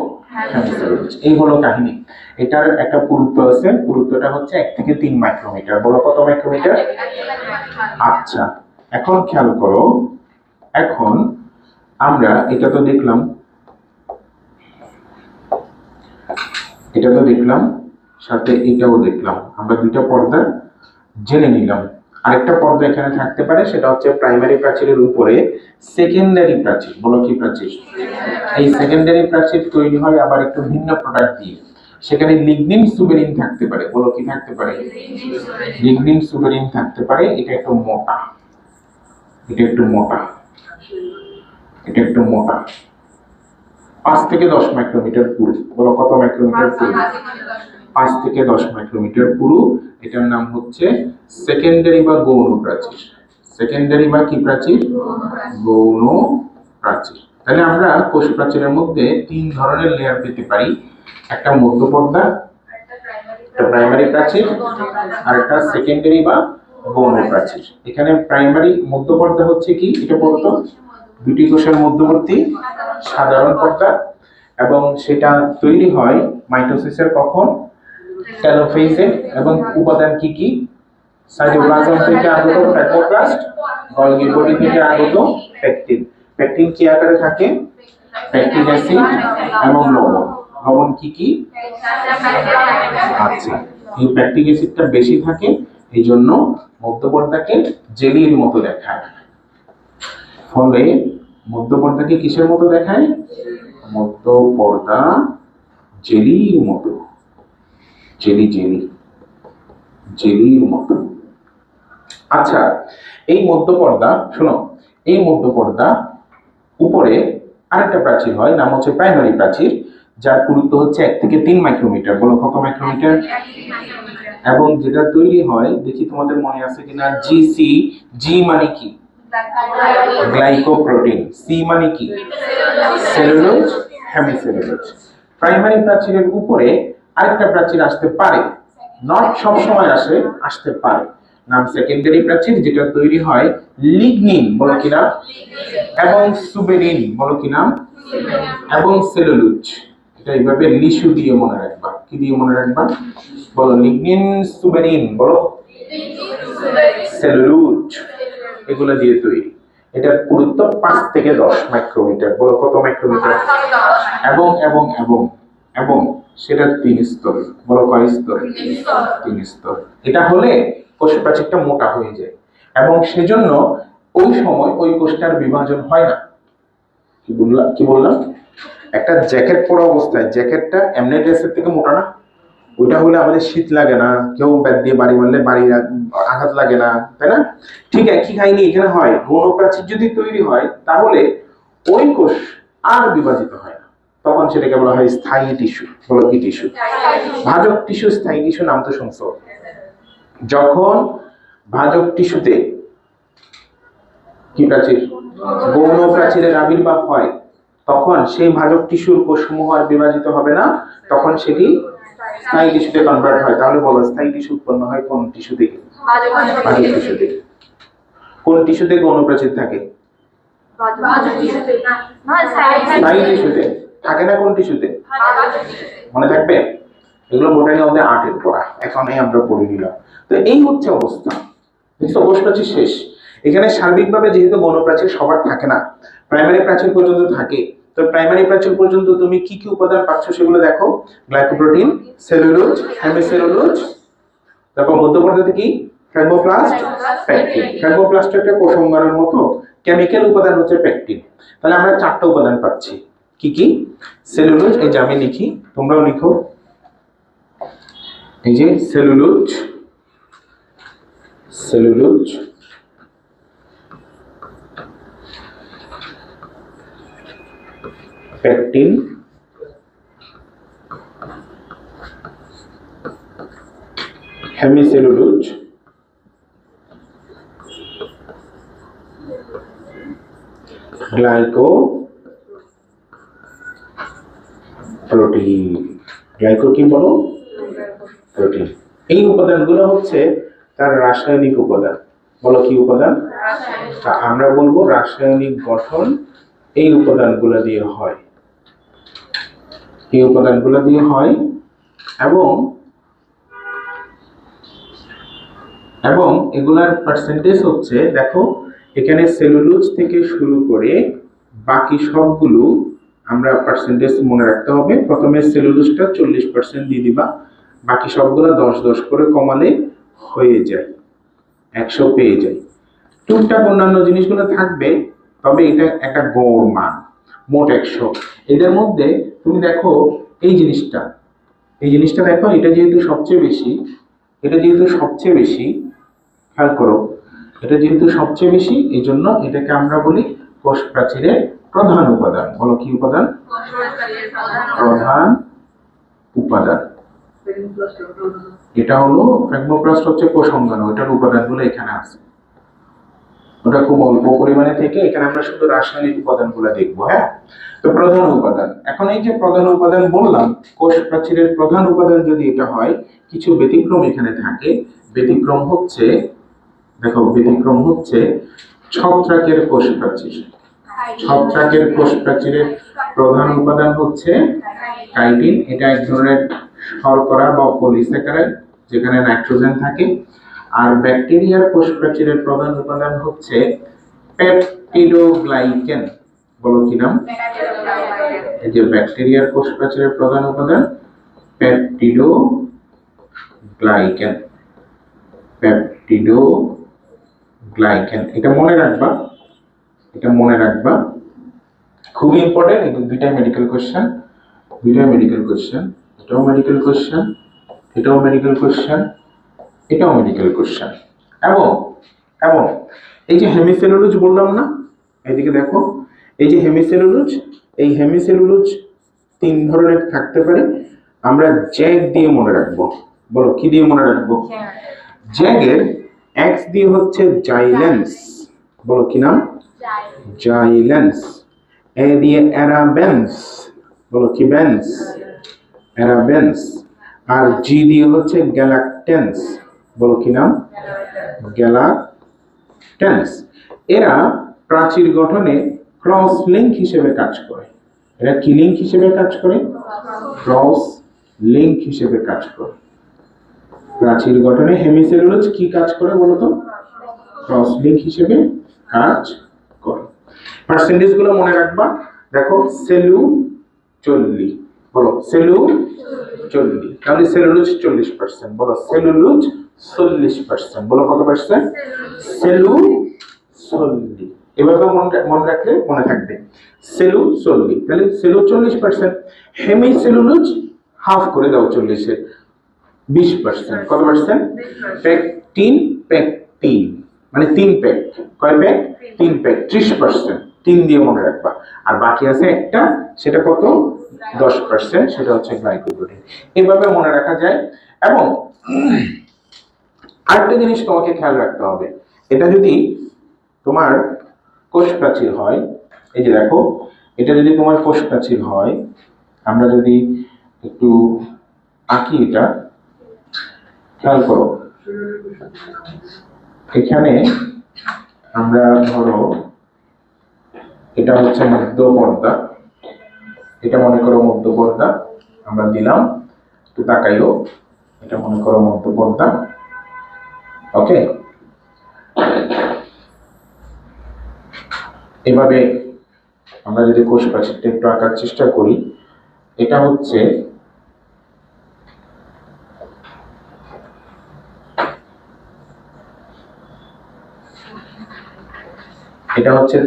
হেমিসেলুলোজ। এই হলো কাহিনী। এটার একটা পুরুত্ব আছে, পুরুত্বটা হচ্ছে 1 থেকে 3 মাইক্রোমিটার। বলো কত মাইক্রোমিটার? আচ্ছা, এখন খেয়াল করো, এখন আমরা এটা তো দেখলাম, সাথে এটাও দেখলাম। আমরা দুইটা পর্দা জেনে নিলাম। আরেকটা পর্দা এখানে থাকতে পারে, সেটা হচ্ছে প্রাইমারি প্রাচীরের উপরে সেকেন্ডারি প্রাচীর। বলো কি প্রাচীর? এই সেকেন্ডারি প্রাচীর তৈরি হয় আবার একটু ভিন্ন প্রোডাক্ট দিয়ে। সেখানে লিগনিন সুবেরিন থাকতে পারে। বলো কি থাকতে পারে? লিগনিন সুবেরিন থাকতে পারে। এটা একটু মোটা, এটা একটু মোটা, এটা একটু মোটা। 5 থেকে 10 মাইক্রোমিটার পুরু। বলো কত মাইক্রোমিটার পুরু? 5 থেকে 10 মাইক্রোমিটার পুরু। এটার নাম হচ্ছে সেকেন্ডারি বা গৌণ প্রাচীর। সেকেন্ডারি বা কি প্রাচীর? গৌণ প্রাচীর। তাহলে আমরা কোষ প্রাচীরের মধ্যে 3 ধরনের লেয়ার পেতে পারি। একটা মধ্যপর্দা, একটা প্রাইমারি প্রাচীর, আর একটা সেকেন্ডারি বা গৌণ প্রাচীর। এখানে প্রাইমারি মধ্যপর্দা হচ্ছে কি? এটা বলতো দুটি কোষের মধ্যবর্তী সাধারণ পর্দা, এবং সেটা তৈরি হয় মাইটোসিসের কখন? টেলোফেজে। এবং উপাদান কি কি? সাইটোপ্লাজম থেকে আগত ফ্যাগমোপ্লাস্ট, গলগি বডি থেকে আগত পেকটিন। পেকটিন কি আকারে থাকে? প্যাকটিক অ্যাসিড এবং লবণ। লবণ কি কি? আচ্ছা, এই প্যাকটিক অ্যাসিডটা বেশি থাকে, এই জন্য মধ্যপর্দাকে জেলির মতো দেখায়। ফলে মধ্যপর্দাকে কিসের মতো দেখায়? মধ্যপর্দা জেলির মতো। জেলি জেলি জেলির মতো। আচ্ছা, এই মধ্যপর্দা শোনো, এই মধ্যপর্দা উপরে আরেকটা প্রাচীর হয়, নাম হচ্ছে প্রাইমারি প্রাচীর, যার পুরুত্ব হচ্ছে 1 থেকে 3 মাইক্রোমিটার। বলো কত মাইক্রোমিটার? এবং যেটা তৈরি হয়, দেখি তোমাদের মনে আছে কিনা, জিসি। জি মানে কি? গ্লাইকোপ্রোটিন। সি মানে কি? Cellulose, hemicellulose. প্রাইমারি প্রাচীরের উপরে আরেকটা প্রাচীর আসতে পারে, নট সব সময় আসতে পারে। নাম সেকেন্ডারি প্রাচীর, যেটা তৈরি হয় লিগনিন, বলো কি নাম, এবং সুবেরিন, বলো কি নাম, এবং সেলুলোজ। এটা এইভাবে লিস্যু দিয়ে মনে রাখবা। কি দিয়ে মনে রাখবা? বলো, লিগনিন, সুবেরিন, বলো, সেলুলোজ, এগুলো দিয়ে তৈরি। এটার পুরুত্ব 5 থেকে 10 মাইক্রোমিটার। বলো কত মাইক্রোমিটার? এবং এবং এবং এবং সেটা 3 স্তর। বলো কয় স্তর? 3 স্তর। এটা হলে কোষ প্রাচীরটা মোটা হয়ে যায়, এবং সেজন্য ওই সময় ওই কোষটার বিভাজন হয় না। কি বললাম? একটা জ্যাকেট পরা অবস্থায় জ্যাকেটটা এমনি ড্রেসের থেকে মোটা না? ওইটা হলে আমাদের শীত লাগে না, কেউ ব্যাট দিয়ে বাড়ি মারলে আঘাত লাগে না, তাই না? ঠিক একই কাহিনী এখানে হয়। গৌণ প্রাচীর যদি তৈরি হয় তাহলে ওই কোষ আর বিভাজিত হয় না, তখন সেটাকে বলা হয় স্থায়ী টিস্যু। বলো কি টিস্যু? ভাজক টিস্যু, স্থায়ী টিস্যু নাম তো শুনছো। যখন ভাজক টিস্যুতে কি প্রাচীর, গৌণ প্রাচীরের আবির্ভাব হয়, তখন সেই ভাজক টিস্যুর কোষসমূহ আর বিভাজিত হবে না, তখন সেটি স্থায়ী টিস্যুতে কনভার্ট হয়। তাহলে বলো, স্থায়ী টিস্যু উৎপন্ন হয় কোন টিস্যু থেকে? ভাজক টিস্যু থেকে। কোন টিস্যুতে গৌণ প্রাচীর থাকে? স্থায়ী টিস্যুতে থাকে না। কোন টিস্যুতে? মনে থাকবে, এগুলো বোটানি অফ দ্য আর্টের পড়া, এখন আমরা পড়ে নিলাম। তো এই হচ্ছে অবস্থা। কোষ প্রাচীর শেষ। এখানে সার্বিকভাবে যেহেতু গৌণ প্রাচীর সবার থাকে না, প্রাইমারি প্রাচীর পর্যন্ত থাকে। তো প্রাইমারি প্রাচীর পর্যন্ত তুমি কি কি উপাদান পাচ্ছ সেগুলো দেখো। গ্লাইকোপ্রোটিন, সেলুলোজ, হেমিসেলুলোজ, তারপর মধ্যপর্যায়ে কি ফাইব্রোপ্লাস্ট, পেকটিন। ফাইব্রোপ্লাস্ট একটা কোষাঙ্গনের মতো কেমিক্যাল উপাদান হচ্ছে পেকটিন। তাহলে আমরা 4টা উপাদান পাচ্ছি। কি কি? সেলুলোজ, এই যে আমি লিখি, তোমরাও লিখো। এই যে cellulose, cellulose, pectin, hemicellulose, glycoprotein. Glyco কি বলো? প্রোটিন। এই উপাদানগুলো হচ্ছে তার রাসায়নিক উপাদান। বলো কি উপাদান? আমরা বলবো রাসায়নিক গঠন এই উপাদানগুলো দিয়ে হয়। এই উপাদানগুলো দিয়ে হয়, এবং এবং এগুলার পার্সেন্টেজ হচ্ছে, দেখো এখানে সেলুলোজ থেকে শুরু করে বাকি সবগুলো আমরা পার্সেন্টেজ মনে রাখতে হবে। প্রথমে সেলুলোজটা 40% দিয়ে দিবা, বাকি সবগুলো 10-10 করে কমালে হয়ে যায় 100 পেয়ে যায়। টুকটাক অন্যান্য জিনিসগুলো থাকবে, তবে এটা একটা গড় মান, মোট 100। এদের মধ্যে তুমি দেখো এই জিনিসটা দেখো, এটা যেহেতু সবচেয়ে বেশি, খেয়াল করো, এটা যেহেতু সবচেয়ে বেশি, এই জন্য এটাকে আমরা বলি কোষ প্রাচীরের প্রধান উপাদান। বলো কি উপাদান? প্রধান উপাদান। এটা হলো ফ্রাগমোপ্লাস্ট, হচ্ছে কোষাঙ্গন, ওটার উপাদানগুলো এখানে আছে। ওটা খুব অল্প পরিমাণে থেকে এখানে আমরা শুধু রাসায়নিক উপাদানগুলো দেখবো। হ্যাঁ, তো প্রধান উপাদান। এখন এই যে প্রধান উপাদান বললাম, কোষ প্রাচীরের প্রধান উপাদান যদি এটা হয়, কিছু ব্যতিক্রম এখানে থাকে। ব্যতিক্রম হচ্ছে, দেখো ব্যতিক্রম হচ্ছে ছত্রাকের কোষ প্রাচীর। ছত্রাকের কোষ প্রাচীরের প্রধান উপাদান হচ্ছে কাইটিন। এটা এক ধরনের শর্করা বা পলিস্যাকারাইড, যেখানে নাইট্রোজেন থাকে। আর ব্যাকটেরিয়ার কোষ প্রাচীরের প্রধান উপাদান হচ্ছে পেপটিডোগ্লাইকেন। বলো কি নাম? এই যে ব্যাকটেরিয়ার কোষ প্রাচীরের প্রধান উপাদান পেপটিডোগ্লাইকেন। পেপটিডোগ্লাইকেন, এটা মনে রাখবা, খুবই ইম্পর্টেন্ট। এই দুইটাই মেডিকেল কোশ্চেন, এটাও মেডিকেল কোশ্চেন, এটাও মেডিকেল কোশ্চেন। এবং এই যে হেমিসেলুলোজ বললাম না, এইদিকে দেখো, এই যে হেমিসেলুলোজ, এই হেমিসেলুলোজ 3 ধরনের থাকতে পারে। আমরা জ্যাগ দিয়ে মনে রাখবো। বলো কি দিয়ে মনে রাখবো? জ্যাগের এক্স দিয়ে হচ্ছে জাইলেন্স। বলো কি নাম? জাইলেন্স। এ দিয়ে অ্যারাবেন্স। বলো কি বেন্স? অ্যারাবেন্স। আর জি দিয়ে হচ্ছে গ্যালাক্ট গ্যালাটেন্স, বলো কি নাম? গ্যালাটেন্স। এরা প্রাচীর গঠনে ক্রস লিঙ্ক হিসেবে কাজ করে। এরা কি লিঙ্ক হিসেবে কাজ করে? ক্রস লিঙ্ক হিসেবে কাজ করে। প্রাচীর গঠনে হেমিসেলুলোজ কি কাজ করে বলো তো? ক্রস লিঙ্ক হিসেবে কাজ করে। পার্সেন্টেজ গুলো মনে রাখবা। দেখো সেলু 40, বলো সেলু 40, তাহলে সেলুলোজ 40%, বলো সেলুলোজ 40%, বলো কত পার্সেন্ট? সেলু 40। এভাবে মনে রাখলে মনে থাকবে সেলু 40, তাহলে সেলু 40%, হেমিসেলুলোজ হাফ করে দাও 40-এর, 20%, কত পার্সেন্ট? প্যাকটিন মানে 3 প্যাক, কয় প্যাক? 3 প্যাক, 30%, 3 দিয়ে মনে রাখবা। আর বাকি আছে একটা, সেটা কত? 10%, সেটা হচ্ছে গ্লাইকোপ্রোটিন। এভাবে মনে রাখা যায়। এবং আরেকটা জিনিস তোমাকে খেয়াল রাখতে হবে, এটা যদি তোমার কোষ প্রাচীর হয়, এই যে দেখো এটা যদি তোমার কোষ প্রাচীর হয়, আমরা যদি একটু আঁকি, এটা খেয়াল করো, এখানে আমরা ধরো এটা হচ্ছে মধ্যপর্দা, এটা মনে করো মধ্যপর্দা, আমরা দিলাম, একটু তাকাইও, এটা মনে করো মধ্যপর্দা। ওকে, এভাবে আমরা যদি কোষ প্রাচীরটা একটু আঁকার চেষ্টা করি, এটা হচ্ছে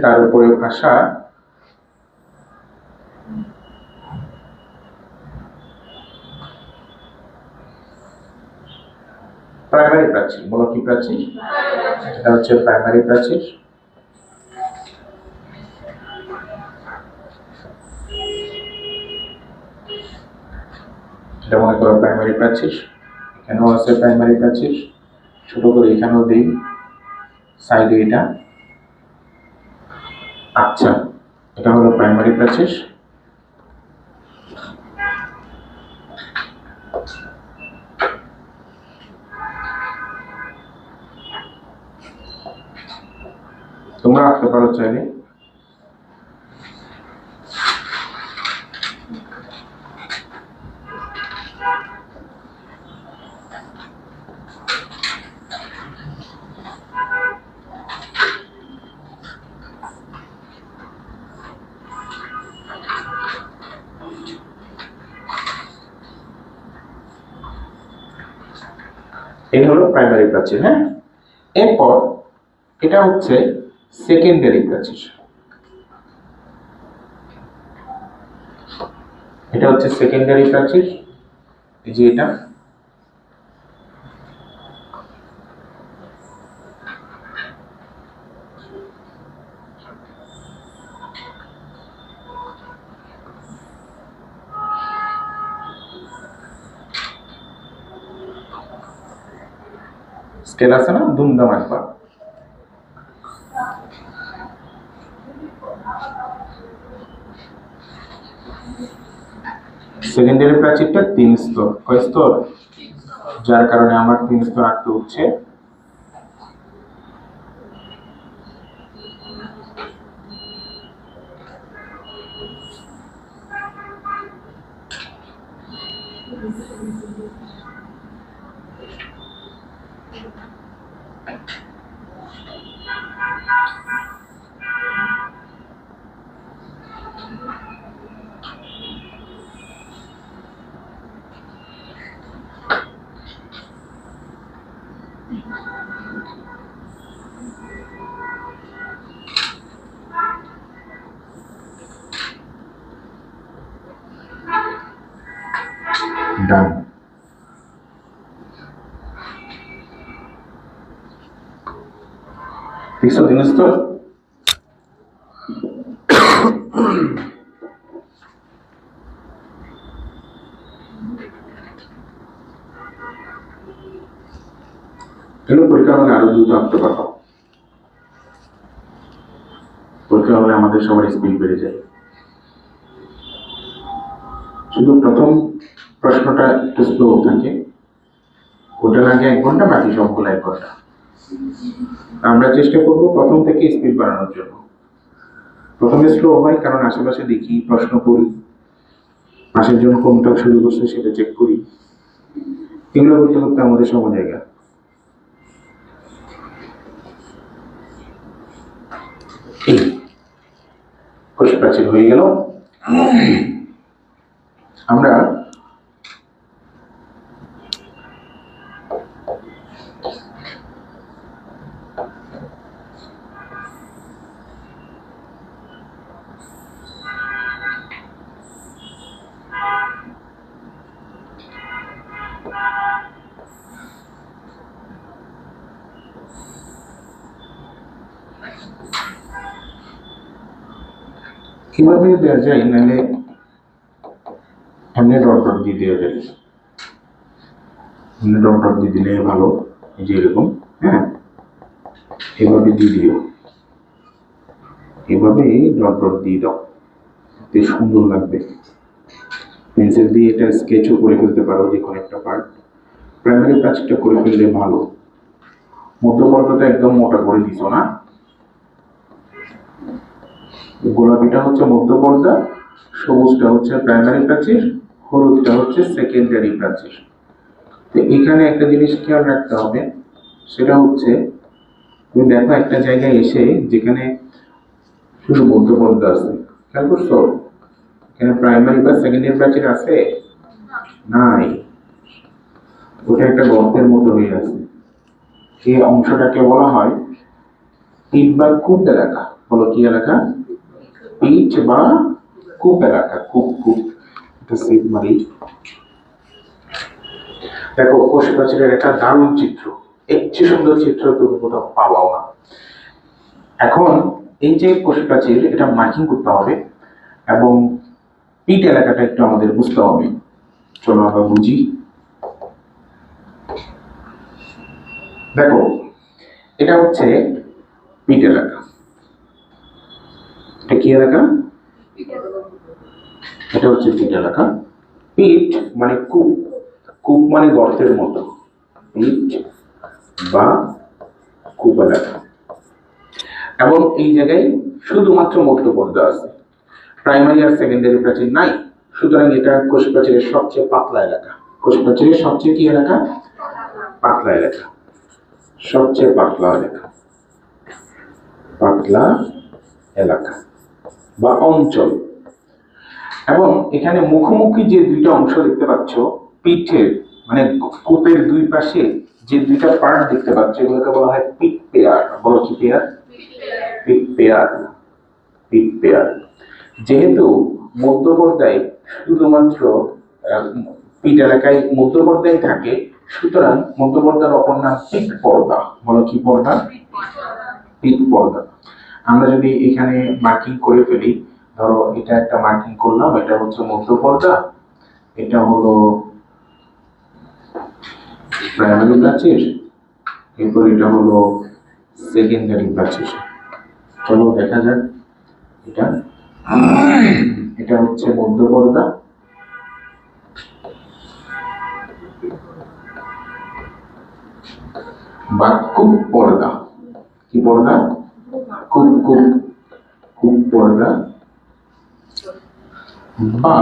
তার উপরে ভাষা প্রাইমারি প্রাচীর, বলো কি প্রাচীর? এটা হচ্ছে প্রাইমারি প্রাচীর। এটা মনে করো প্রাইমারি প্রাচীর, এখানেও আছে প্রাইমারি প্রাচীর, ছোট করে এখানেও দিই সাইডে এটা। আচ্ছা, এটা হলো প্রাইমারি প্রাচীর। তোমরা আঁকতে পারো চাইলে। এই হলো প্রাইমারি প্রাচীর। হ্যাঁ, এরপর এটা হচ্ছে সেকেন্ডারি প্রাচীর। এটা হচ্ছে সেকেন্ডারি প্রাচীর, এই যে এটা। স্কেল আছে না, ধুমধাম আঁকবা। সেকেন্ডারি প্রাচীরটা 3 স্তর, কয় স্তর? যার কারণে আমার 3 স্তর আঁকতে হচ্ছে। ডান। দেখছো 3 স্তর? কেন পরীক্ষা হলে আরো দ্রুত আঁকতে পারবো? পরীক্ষা হলে আমাদের সবার স্পিড বেড়ে যায়। শুধু প্রথম প্রশ্নটা একটু স্লো থাকে, ওটা না আগে 1 ঘন্টা, বাকি সবগুলো 1 ঘন্টা। আমরা চেষ্টা করব প্রথম থেকে স্পিড বাড়ানোর জন্য। প্রথমে স্লো হয় কারণ আশেপাশে দেখি, প্রশ্ন করি, পাশের জন্য কোনটা শুরু করছে সেটা চেক করি। এগুলো করতে করতে আমাদের সময় জায়গা। কোষ প্রাচীর হয়ে গেল। আমরা কিভাবে দেওয়া যায়, নাহলে এমনি ডট ডট দিয়ে দেওয়া যায়। এমনি ডট ডট দিয়ে দিলে ভালো, এই যে এরকম, হ্যাঁ, এভাবে দিয়ে দিও, এভাবে ডট ডট দিয়ে দাও, বেশ সুন্দর লাগবে। পেন্সিল দিয়ে এটা স্কেচও করে ফেলতে পারো, যে কোনো একটা পার্ট। প্রাইমারি প্রাচীরটা করে ফেললে ভালো। মধ্যপর্দাটা একদম মোটা করে দিছো না, গোলাপিটা হচ্ছে মধ্যপর্দা, সবুজটা হচ্ছে প্রাইমারি প্রাচীর, হলুদটা হচ্ছে সেকেন্ডারি প্রাচীর। তো এখানে একটা জিনিস খেয়াল রাখতে হবে, সেটা হচ্ছে তুমি দেখো একটা জায়গায় এসে যেখানে শুধু মধ্যপর্দা আছে, খেয়াল করছো? এখানে প্রাইমারি বা সেকেন্ডারি প্রাচীর আছে? নাই, ওটা একটা গর্তের মতো হয়ে আছে। এই অংশটাকে বলা হয় পিট বা কূপ এলাকা। বলো কি এলাকা? পিচ বা কূপ এলাকা। কূপ কূপ এটা সেভ মারি। দেখো কোষ প্রাচীরের একটা দারুণ চিত্র, এর চেয়ে সুন্দর চিত্র তুমি কোথাও পাবাও না। এখন এই যে কোষ প্রাচীর, এটা মার্কিং করতে হবে এবং পিট এলাকাটা একটু আমাদের বুঝতে হবে। চলো আমরা বুঝি। দেখো এটা হচ্ছে পিট এলাকা। এটা কি এলাকা? এটা হচ্ছে পিট এলাকা। পিট মানে কূপ, কূপ মানে গর্তের মতো, পিট বা কূপ এলাকা। এবং এই জায়গায় শুধুমাত্র মধ্যপর্দা আছে, প্রাইমারি আর সেকেন্ডারি প্রাচীর নাই। সুতরাং এটা কোষ প্রাচীরের সবচেয়ে পাতলা এলাকা। কোষ প্রাচীরের সবচেয়ে কি এলাকা? পাতলা এলাকা, সবচেয়ে পাতলা এলাকা, পাতলা এলাকা বা অঞ্চল। এবং এখানে মুখোমুখি যে দুইটা অংশ দেখতে পাচ্ছ, পিঠের মানে কূপের দুই পাশে যে দুইটা পার্ট দেখতে পাচ্ছ, এগুলোকে বলা হয় পিট পেয়ার। বলো কি পেয়ার? পিট পেয়ার। পিট পেয়ার। যেহেতু মধ্যপর্দায় শুধুমাত্র পিট এলাকায় মধ্যপর্দায় থাকে, সুতরাং মধ্যপর্দার অপর নাম পিট পর্দা। বলো কি পর্দা? পিট পর্দা। আমরা যদি এখানে মার্কিং করে ফেলি, ধরো এটা একটা মার্কিং করলাম, এটা হচ্ছে মধ্যপর্দা, এটা হলো প্রাইমারি প্রাচীর, এরপর এটা হলো সেকেন্ডারি প্রাচীর। চলো দেখা যাক। এটা এটা হচ্ছে মধ্যপর্দা, বা কূপ পর্দা। কি পর্দা? কূপ কূপ কূপ পর্দা বা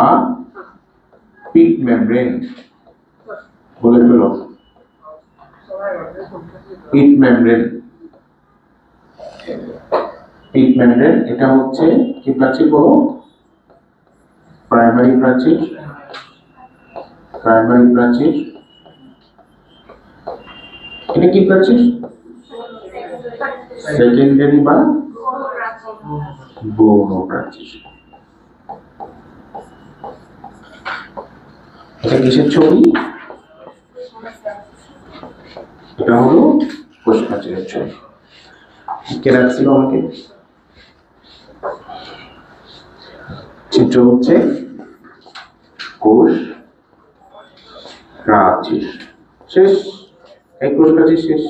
পিট মেমব্রেন। বলে ফেলো, পিট মেমব্রেন। পিট মেমব্রেন এটা হচ্ছে কি প্রাচীর বলো? প্রাইমারি প্রাচীর। প্রাইমারি প্রাচীর। এটা কি প্রাচীর? সেকেন্ডারি বা গৌণ প্রাচীর। এটা কিসের ছবি? এটা হলো কোষ প্রাচীরের ছবি। কে রাখছিল আমাকে? চিত্র হচ্ছে কোষ প্রাচীর। শেষ। এই কোষ প্রাচীর শেষ।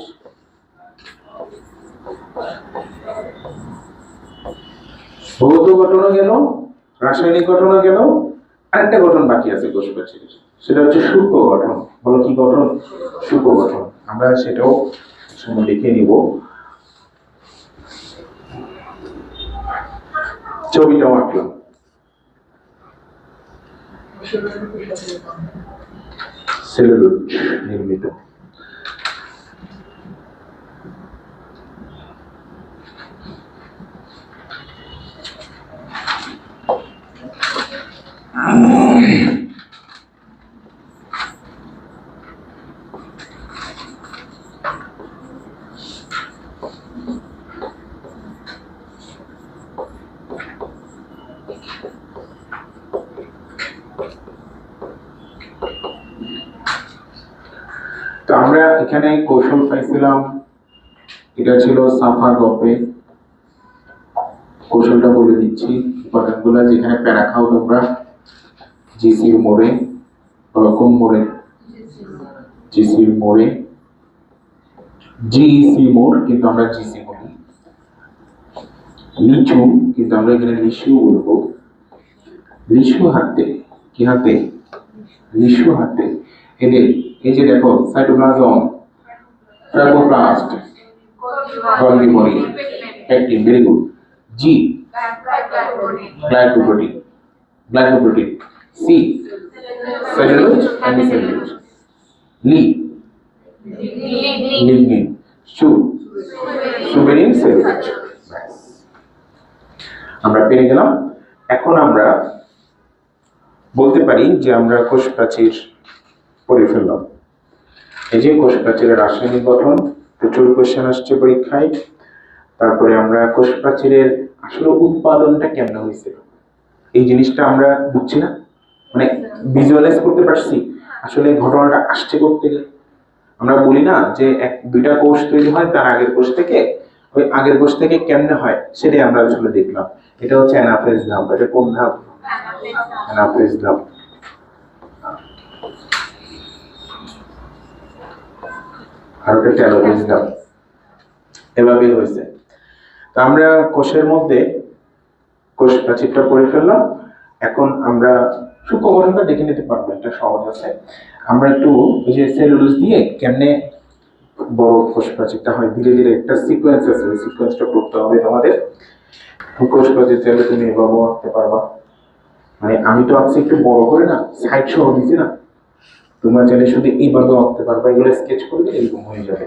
ভৌত গঠনও গেল, রাসায়নিক গঠনও গেল, আরেকটা গঠন বাকি আছে কোষ প্রাচীরের, সেটা হচ্ছে সূক্ষ্ম গঠন। বলো কি গঠন? সূক্ষ্ম গঠন। আমরা সেটাও সময় দেখে নিব। ছবিটাও আঁকলাম। সেলুলোজ নির্মিত। তো আমরা এখানে কৌশল পাইছিলাম, এটা ছিল সাফা গপে। কৌশলটা বলে দিচ্ছি, উপাদানগুলো যেখানে প্যারা খাও তোমরা, জিসির মোড়ে, কোন মোড়ে, জিসির মোড়ে, জিসি মোড় কিন্তু আমরা জিসি বলি, লিচু কিন্তু আমরা এখানে লিচু বলবো, লিচু হাতে, কি হাতে, লিচু হাতে। এই যে দেখো cytoplasm, trichoplast, Golgi body, pectin, very good. জি গ্লাইকোপ্রোটিন, গ্লাইকোপ্রোটিন। সি সেলুলোজ, হেমিসেলুলোজ। লি লিগনিন। সু সুবেরিন সেলুলোজ। আমরা পেয়ে গেলাম। এখন আমরা বলতে পারি যে আমরা কোষ প্রাচীর পড়ে ফেললাম। এই যে কোষ প্রাচীরের রাসায়নিক গঠন, প্রচুর কোশ্চেন আসছে পরীক্ষায়। তারপরে আমরা কোষ প্রাচীরের আসলে উৎপাদনটা কেমন হয়েছিল, এই জিনিসটা আমরা বুঝছি না, মানে ভিজুয়ালাইজ করতে পারছি আসলে ঘটনাটা আসছে করতে গেলে। আমরা বলি না যে দুইটা কোষ তৈরি হয়, তার আগের কোষ থেকে, ওই আগের কোষ থেকে কেমনে হয় সেটাই আমরা আসলে দেখলাম। এটা হচ্ছে অ্যানাফেজ ধাপ। এটা কোন ধাপ? অ্যানাফেজ ধাপ। আর ওটা টেলোফেজ ধাপ। এভাবেই হয়েছে। তো আমরা কোষের মধ্যে কোষ প্রাচীরটা পড়ে ফেললাম। এখন আমরা সূক্ষ্ম গঠনটা দেখে নিতে পারবো, একটা সহজ আছে। আমরা একটু ওই যে সেলুলোজ দিয়ে কেমনে বড় কোষ প্রাচীরটা হয়, ধীরে ধীরে একটা সিকোয়েন্স আছে, ওই সিকোয়েন্সটা করতে হবে তোমাদের। কোষ প্রাচীর চাইলে তুমি এভাবে আঁকতে পারবা, মানে আমি তো আঁকছি একটু বড় করে না, সাইড সহ দিচ্ছি না, তোমরা চাইলে শুধু এইভাবে আঁকতে পারবা। এগুলো স্কেচ করলে এরকম হয়ে যাবে।